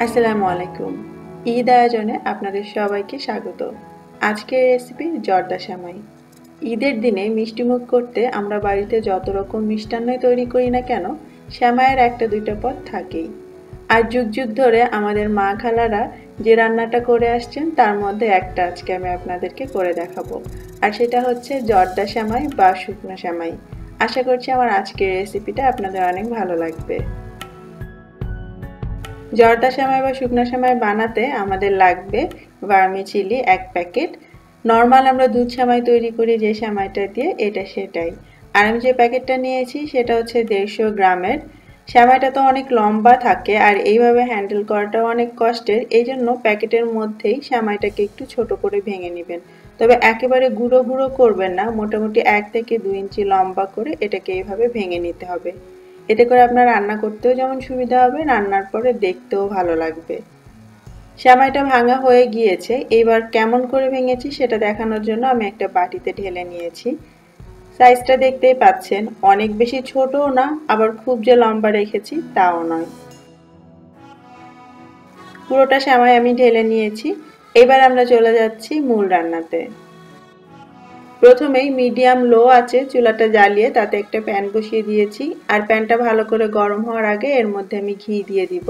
আসসালামু আলাইকুম। ঈদ আয়োজনে আপনাদের সবাইকে স্বাগত। আজকের রেসিপি জর্দা সেমাই। ঈদের দিনে মিষ্টিমুখ করতে আমরা বাড়িতে যত রকম মিষ্টান্নই তৈরি করি না কেন, সেমাইয়ের একটা দুইটা পদ থাকেই। আর যুগ যুগ ধরে আমাদের মা খালারা যে রান্নাটা করে আসছেন তার মধ্যে একটা আজকে আমি আপনাদেরকে করে দেখাবো। আর সেটা হচ্ছে জর্দা সেমাই বা শুকনো সেমাই। আশা করছি আমার আজকের রেসিপিটা আপনাদের অনেক ভালো লাগবে। জর্দা সেমাই বা শুকনো সেমাই বানাতে আমাদের লাগবে ভার্মিচিলি 1 প্যাকেট। নর্মাল আমরা দুধ সেমাই তৈরি করি যে সেমাইটা দিয়ে, এটা সেটাই। আর আমি যে প্যাকেটটা নিয়েছি সেটা হচ্ছে 150 গ্রামের। সেমাইটা তো অনেক লম্বা থাকে আর এইভাবে হ্যান্ডেল করাটাও অনেক কষ্টের, এই জন্য প্যাকেটের মধ্যেই সেমাইটাকে একটু ছোট করে ভেঙে নেবেন। তবে একেবারে গুঁড়ো গুঁড়ো করবেন না, মোটামুটি 1 থেকে 2 ইঞ্চি লম্বা করে এটাকে এইভাবে ভেঙে নিতে হবে। এতে করে আপনার রান্না করতেও যেমন সুবিধা হবে, রান্নার পরে দেখতেও ভালো লাগবে। সেমাইটা ভাঙা হয়ে গিয়েছে, এবার কেমন করে ভেঙেছি সেটা দেখানোর জন্য আমি একটা বাটিতে ঢেলে নিয়েছি। সাইজটা দেখতেই পাচ্ছেন, অনেক বেশি ছোটও না আবার খুব যে লম্বা রেখেছি তাও নয়। পুরোটা সেমাই আমি ঢেলে নিয়েছি। এবার আমরা চলে যাচ্ছি মূল রান্নাতে। প্রথমেই মিডিয়াম লো আঁচে চুলাটা জ্বালিয়ে তাতে একটা প্যান বসিয়ে দিয়েছি। আর প্যানটা ভালো করে গরম হওয়ার আগে এর মধ্যে আমি ঘি দিয়ে দিব।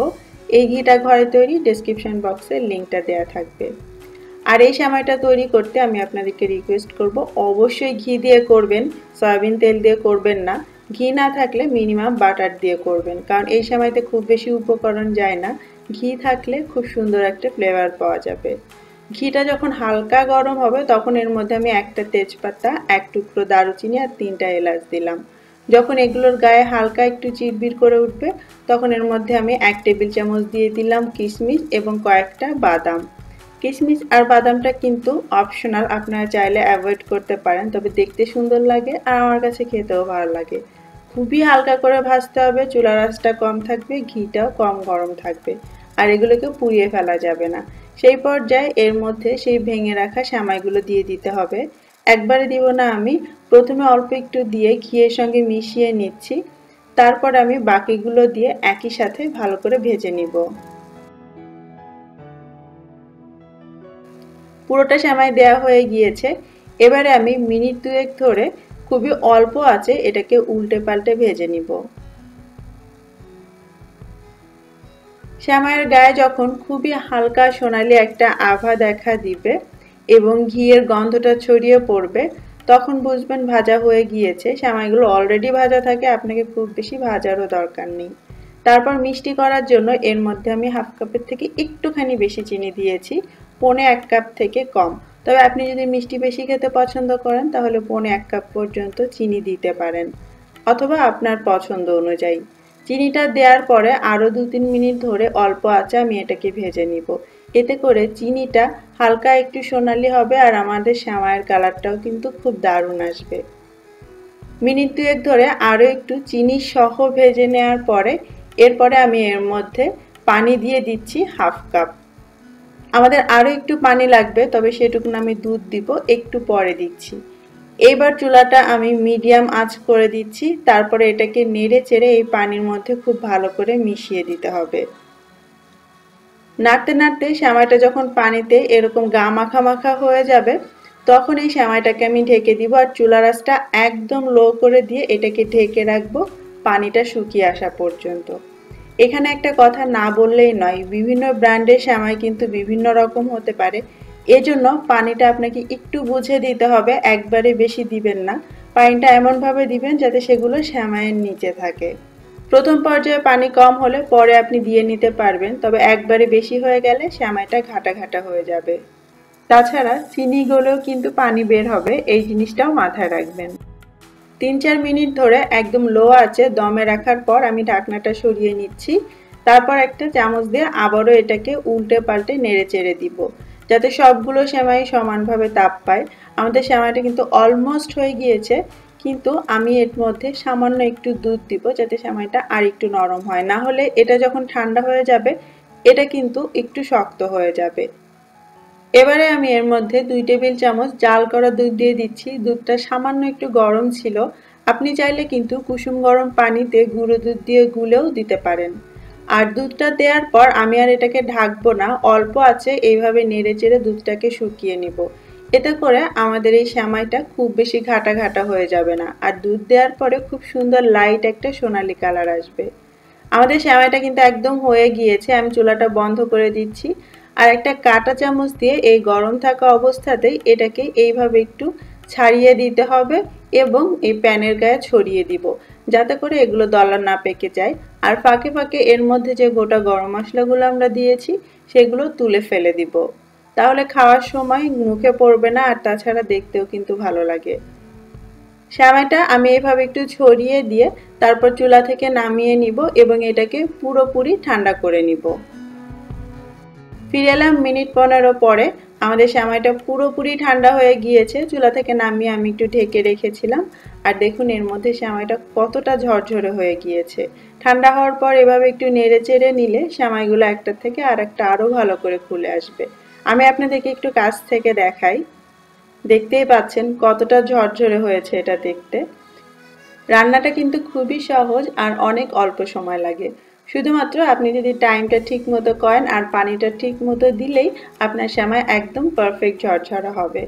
এই ঘিটা ঘরে তৈরি, ডেসক্রিপশন বক্সে লিঙ্কটা দেওয়া থাকবে। আর এই সেমাইটা তৈরি করতে আমি আপনাদেরকে রিকোয়েস্ট করব, অবশ্যই ঘি দিয়ে করবেন, সয়াবিন তেল দিয়ে করবেন না। ঘি না থাকলে মিনিমাম বাটার দিয়ে করবেন, কারণ এই সেমাইতে খুব বেশি উপকরণ যায় না। ঘি থাকলে খুব সুন্দর একটা ফ্লেভার পাওয়া যাবে। ঘিটা যখন হালকা গরম হবে তখন এর মধ্যে আমি একটা তেজপাতা, 1 টুকরো দারুচিনি আর 3টা এলাচ দিলাম। যখন এগুলোর গায়ে হালকা একটু চিরবির করে উঠবে তখন এর মধ্যে আমি 1 টেবিল চামচ দিয়ে দিলাম কিশমিশ এবং কয়েকটা বাদাম। কিশমিশ আর বাদামটা কিন্তু অপশনাল, আপনারা চাইলে অ্যাভয়েড করতে পারেন, তবে দেখতে সুন্দর লাগে আর আমার কাছে খেতেও ভালো লাগে। খুবই হালকা করে ভাজতে হবে, চুলার আঁচটা কম থাকবে, ঘিটাও কম গরম থাকবে। আর এগুলোকে পুড়িয়ে ফেলা যাবে না। সেই পর্যায়ে এর মধ্যে সেই ভেঙে রাখা সেমাইগুলো দিয়ে দিতে হবে। একবারে দিব না আমি, প্রথমে অল্প একটু দিয়ে ঘিয়ের সঙ্গে মিশিয়ে নিচ্ছি। তারপর আমি বাকিগুলো দিয়ে একই সাথে ভালো করে ভেজে নিব। পুরোটা সেমাই দেওয়া হয়ে গিয়েছে। এবারে আমি মিনিট 2 ধরে খুবই অল্প আঁচে এটাকে উল্টে পাল্টে ভেজে নিব। সেমাইয়ের গায়ে যখন খুবই হালকা সোনালি একটা আভা দেখা দিবে এবং ঘিয়ের গন্ধটা ছড়িয়ে পড়বে, তখন বুঝবেন ভাজা হয়ে গিয়েছে। সেমাইগুলো অলরেডি ভাজা থাকে, আপনাকে খুব বেশি ভাজারও দরকার নেই। তারপর মিষ্টি করার জন্য এর মধ্যে আমি হাফ কাপের থেকে একটুখানি বেশি চিনি দিয়েছি, 1.25 কাপ থেকে কম। তবে আপনি যদি মিষ্টি বেশি খেতে পছন্দ করেন তাহলে 1.25 কাপ পর্যন্ত চিনি দিতে পারেন, অথবা আপনার পছন্দ অনুযায়ী। চিনিটা দেওয়ার পরে আরও 2-3 মিনিট ধরে অল্প আঁচে আমি এটাকে ভেজে নিব। এতে করে চিনিটা হালকা একটু সোনালি হবে আর আমাদের সেমাইয়ের কালারটাও কিন্তু খুব দারুণ আসবে। মিনিট 2 ধরে আরও একটু চিনি সহ ভেজে নেওয়ার পরে এরপরে আমি এর মধ্যে পানি দিয়ে দিচ্ছি হাফ কাপ। আমাদের আরও একটু পানি লাগবে, তবে সেটুকুন আমি দুধ দিব, একটু পরে দিচ্ছি। এইবার চুলাটা আমি মিডিয়াম আঁচ করে দিচ্ছি। তারপরে এটাকে নেড়ে চেড়ে এই পানির মধ্যে খুব ভালো করে মিশিয়ে দিতে হবে। নাড়তে নাড়তে সেমাইটা যখন পানিতে এরকম গা মাখা মাখা হয়ে যাবে তখন এই সেমাইটাকে আমি ঢেকে দিব আর চুলার আঁচটা একদম লো করে দিয়ে এটাকে ঢেকে রাখবো পানিটা শুকিয়ে আসা পর্যন্ত। এখানে একটা কথা না বললেই নয়, বিভিন্ন ব্র্যান্ডের সেমাই কিন্তু বিভিন্ন রকম হতে পারে, এজন্য পানিটা আপনাকে একটু বুঝে দিতে হবে, একবারে বেশি দিবেন না। পানিটা এমনভাবে দিবেন যাতে সেগুলো সেমাইয়ের নিচে থাকে। প্রথম পর্যায়ে পানি কম হলে পরে আপনি দিয়ে নিতে পারবেন, তবে একবারে বেশি হয়ে গেলে সেমাইটা ঘাটা ঘাটা হয়ে যাবে। তাছাড়া চিনি গলেও কিন্তু পানি বের হবে, এই জিনিসটাও মাথায় রাখবেন। 3-4 মিনিট ধরে একদম লো আঁচে দমে রাখার পর আমি ঢাকনাটা সরিয়ে নিচ্ছি। তারপর একটা চামচ দিয়ে আবারও এটাকে উল্টে পাল্টে নেড়ে চেড়ে দিব, যাতে সবগুলো সেমাই সমানভাবে তাপ পায়। আমাদের সেমাইটা কিন্তু অলমোস্ট হয়ে গিয়েছে, কিন্তু আমি এর মধ্যে সামান্য একটু দুধ দিব যাতে সেমাইটা আর একটু নরম হয়, না হলে এটা যখন ঠান্ডা হয়ে যাবে এটা কিন্তু একটু শক্ত হয়ে যাবে। এবারে আমি এর মধ্যে 2 টেবিল চামচ জাল করা দুধ দিয়ে দিচ্ছি। দুধটা সামান্য একটু গরম ছিল, আপনি চাইলে কিন্তু কুসুম গরম পানিতে গুঁড়ো দুধ দিয়ে গুলেও দিতে পারেন। আর দুধটা দেওয়ার পর আমি আর এটাকে ঢাকবো না, অল্প আছে এইভাবে নেড়ে চেড়ে দুধটাকে শুকিয়ে নিব। এতে করে আমাদের এই সেমাইটা খুব বেশি ঘাটা ঘাটা হয়ে যাবে না, আর দুধ দেওয়ার পরে খুব সুন্দর লাইট একটা সোনালি কালার আসবে। আমাদের সেমাইটা কিন্তু একদম হয়ে গিয়েছে, আমি চুলাটা বন্ধ করে দিচ্ছি। আর একটা কাঁটা চামচ দিয়ে এই গরম থাকা অবস্থাতেই এটাকে এইভাবে একটু ছাড়িয়ে দিতে হবে এবং এই প্যানের গায়ে ছড়িয়ে দিব, যাতে করে এগুলো দলা না পেকে যায়। আর ফাঁকে ফাঁকে এর মধ্যে যে গোটা গরম মশলাগুলো আমরা দিয়েছি সেগুলো তুলে ফেলে দিব, তাহলে খাওয়ার সময় মুখে পড়বে না, আর তাছাড়া দেখতেও কিন্তু ভালো লাগে। সেমাইটা আমি এভাবে একটু ছড়িয়ে দিয়ে তারপর চুলা থেকে নামিয়ে নিব এবং এটাকে পুরোপুরি ঠান্ডা করে নিব। ফিরে এলাম মিনিট 15 পরে। আমাদের সেমাইটা পুরোপুরি ঠান্ডা হয়ে গিয়েছে। চুলা থেকে নামিয়ে আমি একটু ঢেকে রেখেছিলাম। আর দেখুন এর মধ্যে সেমাইটা কতটা ঝরঝরে হয়ে গিয়েছে। ঠান্ডা হওয়ার পর এভাবে একটু নেড়ে চেড়ে নিলে সেমাইগুলো একটা থেকে আরেকটা আরও ভালো করে খুলে আসবে। আমি আপনাদেরকে একটু কাছ থেকে দেখাই। দেখতেই পাচ্ছেন কতটা ঝরঝরে হয়েছে এটা দেখতে। রান্নাটা কিন্তু খুবই সহজ আর অনেক অল্প সময় লাগে। শুধুমাত্র আপনি যদি টাইমটা ঠিক মতো করেন আর পানিটা ঠিক মতো দিলেই আপনার সেমাই একদম পারফেক্ট ঝরঝরা হবে।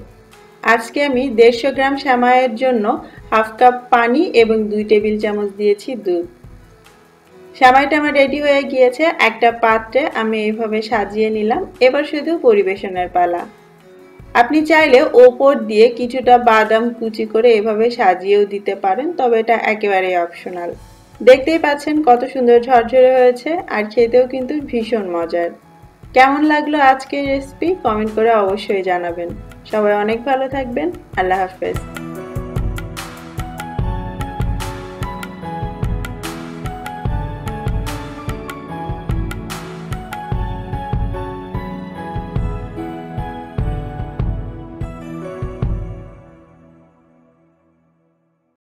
আজকে আমি 150 গ্রাম সেমাইয়ের জন্য হাফ কাপ পানি এবং 2 টেবিল চামচ দিয়েছি দুধ। সেমাইটা আমার রেডি হয়ে গিয়েছে। একটা পাত্রে আমি এইভাবে সাজিয়ে নিলাম। এবার শুধু পরিবেশনের পালা। আপনি চাইলে ওপর দিয়ে কিছুটা বাদাম কুচি করে এভাবে সাজিয়েও দিতে পারেন, তবে এটা একেবারেই অপশনাল। দেখতেই পাচ্ছেন কত সুন্দর ঝরঝরে হয়েছে আর খেতেও কিন্তু ভীষণ মজার। কেমন লাগলো আজকের রেসিপি কমেন্ট করে অবশ্যই জানাবেন। সবাই অনেক ভালো থাকবেন। আল্লাহ হাফেজ।